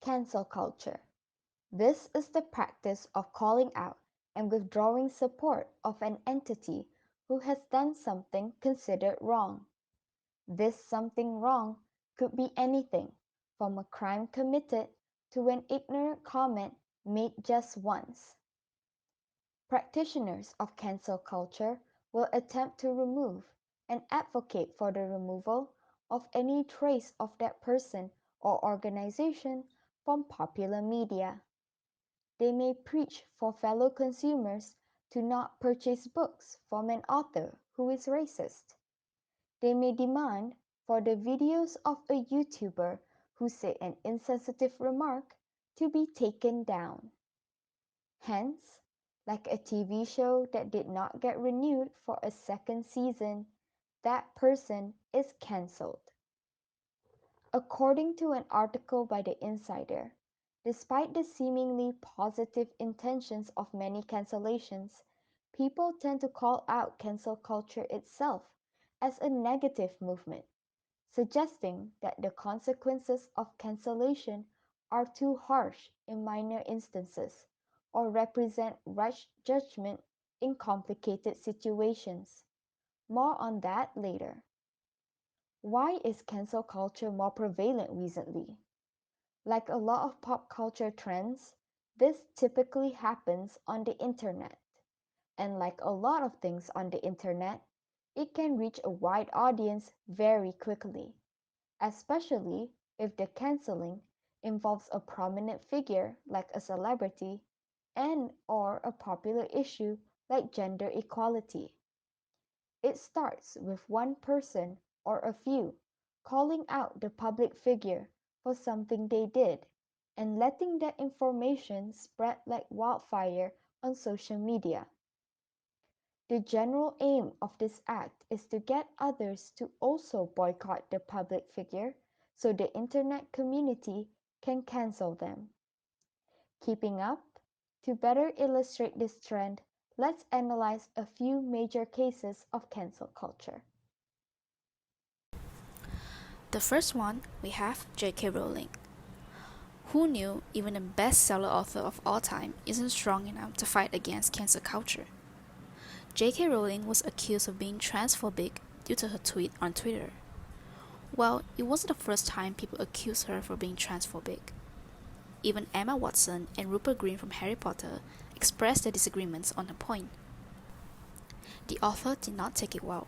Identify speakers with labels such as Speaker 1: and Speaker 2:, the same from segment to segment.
Speaker 1: Cancel culture. This is the practice of calling out and withdrawing support of an entity who has done something considered wrong. This something wrong could be anything from a crime committed to an ignorant comment made just once. Practitioners of cancel culture will attempt to remove and advocate for the removal of any trace of that person or organization from popular media. They may preach for fellow consumers to not purchase books from an author who is racist. They may demand for the videos of a YouTuber who said an insensitive remark to be taken down. Hence, like a TV show that did not get renewed for a second season, that person is cancelled. According to an article by The Insider, despite the seemingly positive intentions of many cancellations, people tend to call out cancel culture itself as a negative movement, suggesting that the consequences of cancellation are too harsh in minor instances or represent rush judgment in complicated situations. More on that later. Why is cancel culture more prevalent recently? Like a lot of pop culture trends, this typically happens on the internet. And like a lot of things on the internet, it can reach a wide audience very quickly, especially if the canceling involves a prominent figure like a celebrity and or a popular issue like gender equality. It starts with one person or a few calling out the public figure for something they did and letting that information spread like wildfire on social media. The general aim of this act is to get others to also boycott the public figure so the internet community can cancel them. Keeping up? To better illustrate this trend, let's analyze a few major cases of cancel culture.
Speaker 2: The first one, we have J.K. Rowling. Who knew even the bestseller author of all time isn't strong enough to fight against cancel culture? J.K. Rowling was accused of being transphobic due to her tweet on Twitter. Well, it wasn't the first time people accused her for being transphobic. Even Emma Watson and Rupert Grint from Harry Potter expressed their disagreements on the point. The author did not take it well.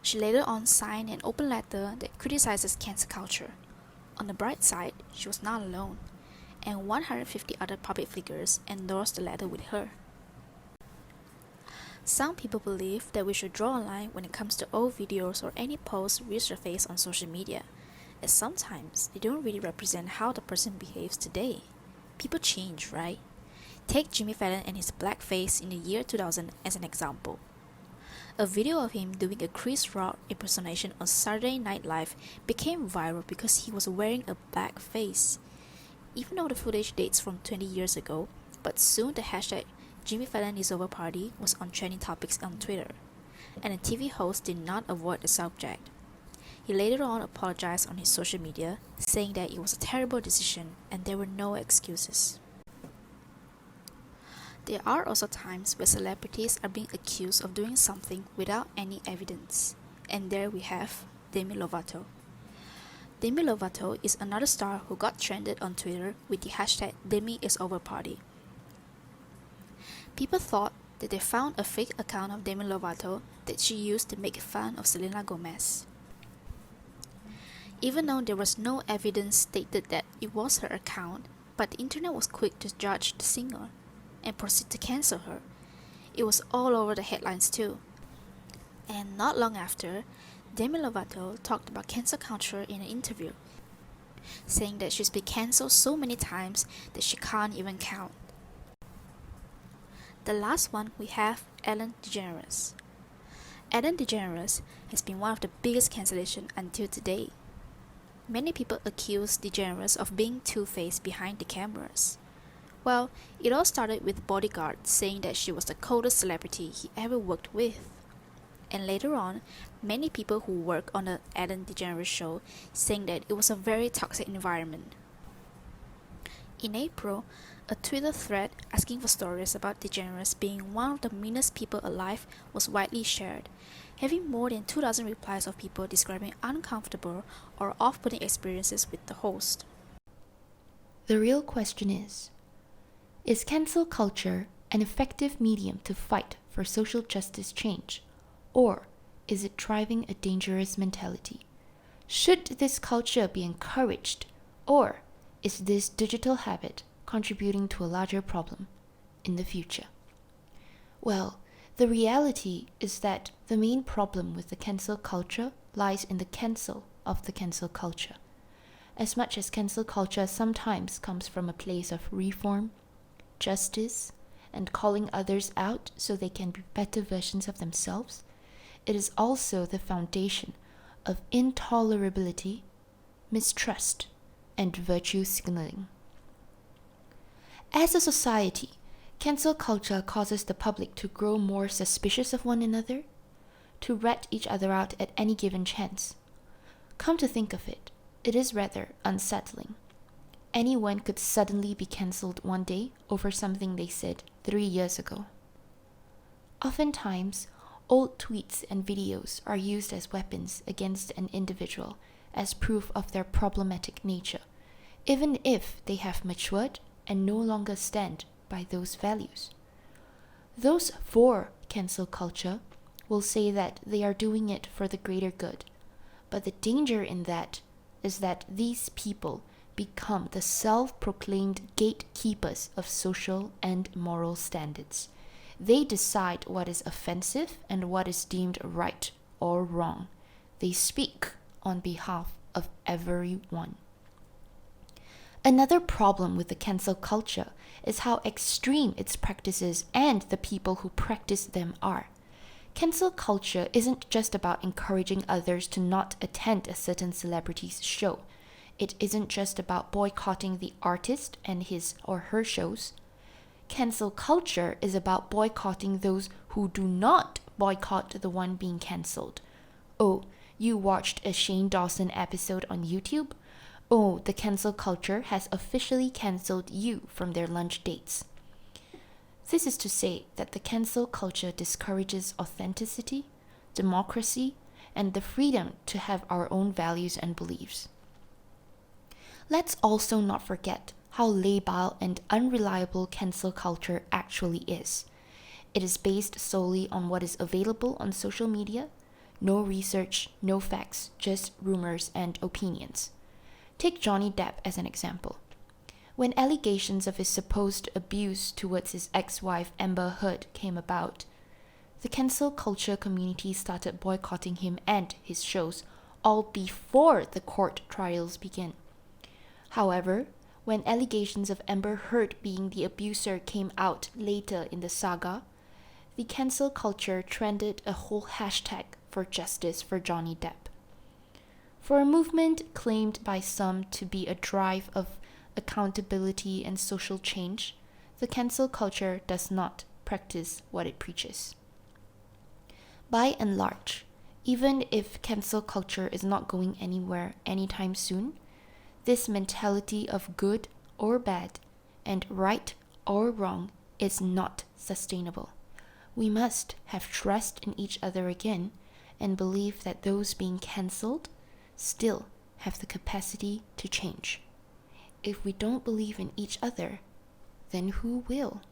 Speaker 2: She later on signed an open letter that criticizes cancel culture. On the bright side, she was not alone, and 150 other public figures endorsed the letter with her. Some people believe that we should draw a line when it comes to old videos or any posts resurfaced on social media, as sometimes they don't really represent how the person behaves today. People change, right? Take Jimmy Fallon and his blackface in the year 2000 as an example. A video of him doing a Chris Rock impersonation on Saturday Night Live became viral because he was wearing a black face. Even though the footage dates from 20 years ago, but soon the hashtag Jimmy Fallon is over party was on trending topics on Twitter, and the TV host did not avoid the subject. He later on apologized on his social media, saying that it was a terrible decision and there were no excuses. There are also times where celebrities are being accused of doing something without any evidence, and there we have Demi Lovato. Demi Lovato is another star who got trended on Twitter with the hashtag DemiIsOverParty. People thought that they found a fake account of Demi Lovato that she used to make fun of Selena Gomez. Even though there was no evidence stated that it was her account, but the internet was quick to judge the singer and proceed to cancel her. It was all over the headlines too. And not long after, Demi Lovato talked about cancel culture in an interview, saying that she's been cancelled so many times that she can't even count. The last one we have Ellen DeGeneres. Ellen DeGeneres has been one of the biggest cancellations until today. Many people accuse DeGeneres of being two-faced behind the cameras. Well, it all started with Bodyguard saying that she was the coldest celebrity he ever worked with. And later on, many people who work on the Ellen DeGeneres show saying that it was a very toxic environment. In April, a Twitter thread asking for stories about DeGeneres being one of the meanest people alive was widely shared, having more than 2,000 replies of people describing uncomfortable or off-putting experiences with the host.
Speaker 3: The real question is cancel culture an effective medium to fight for social justice change, or is it driving a dangerous mentality? Should this culture be encouraged, or is this digital habit contributing to a larger problem in the future? Well, the reality is that the main problem with the cancel culture lies in the cancel of the cancel culture. As much as cancel culture sometimes comes from a place of reform, justice, and calling others out so they can be better versions of themselves, it is also the foundation of intolerability, mistrust, and virtue signaling. As a society, cancel culture causes the public to grow more suspicious of one another, to rat each other out at any given chance. Come to think of it, it is rather unsettling. Anyone could suddenly be cancelled one day over something they said 3 years ago. Oftentimes, old tweets and videos are used as weapons against an individual as proof of their problematic nature, even if they have matured and no longer stand by those values. Those for cancel culture will say that they are doing it for the greater good, but the danger in that is that these people become the self-proclaimed gatekeepers of social and moral standards. They decide what is offensive and what is deemed right or wrong. They speak on behalf of everyone. Another problem with the cancel culture is how extreme its practices and the people who practice them are. Cancel culture isn't just about encouraging others to not attend a certain celebrity's show. It isn't just about boycotting the artist and his or her shows. Cancel culture is about boycotting those who do not boycott the one being cancelled. Oh, you watched a Shane Dawson episode on YouTube? Oh, the cancel culture has officially cancelled you from their lunch dates. This is to say that the cancel culture discourages authenticity, democracy, and the freedom to have our own values and beliefs. Let's also not forget how labile and unreliable cancel culture actually is. It is based solely on what is available on social media, no research, no facts, just rumors and opinions. Take Johnny Depp as an example. When allegations of his supposed abuse towards his ex-wife Amber Heard came about, the cancel culture community started boycotting him and his shows all before the court trials began. However, when allegations of Amber Heard being the abuser came out later in the saga, the cancel culture trended a whole hashtag for justice for Johnny Depp. For a movement claimed by some to be a drive of accountability and social change, the cancel culture does not practice what it preaches. By and large, even if cancel culture is not going anywhere anytime soon, this mentality of good or bad and right or wrong is not sustainable. We must have trust in each other again and believe that those being cancelled still have the capacity to change. If we don't believe in each other, then who will?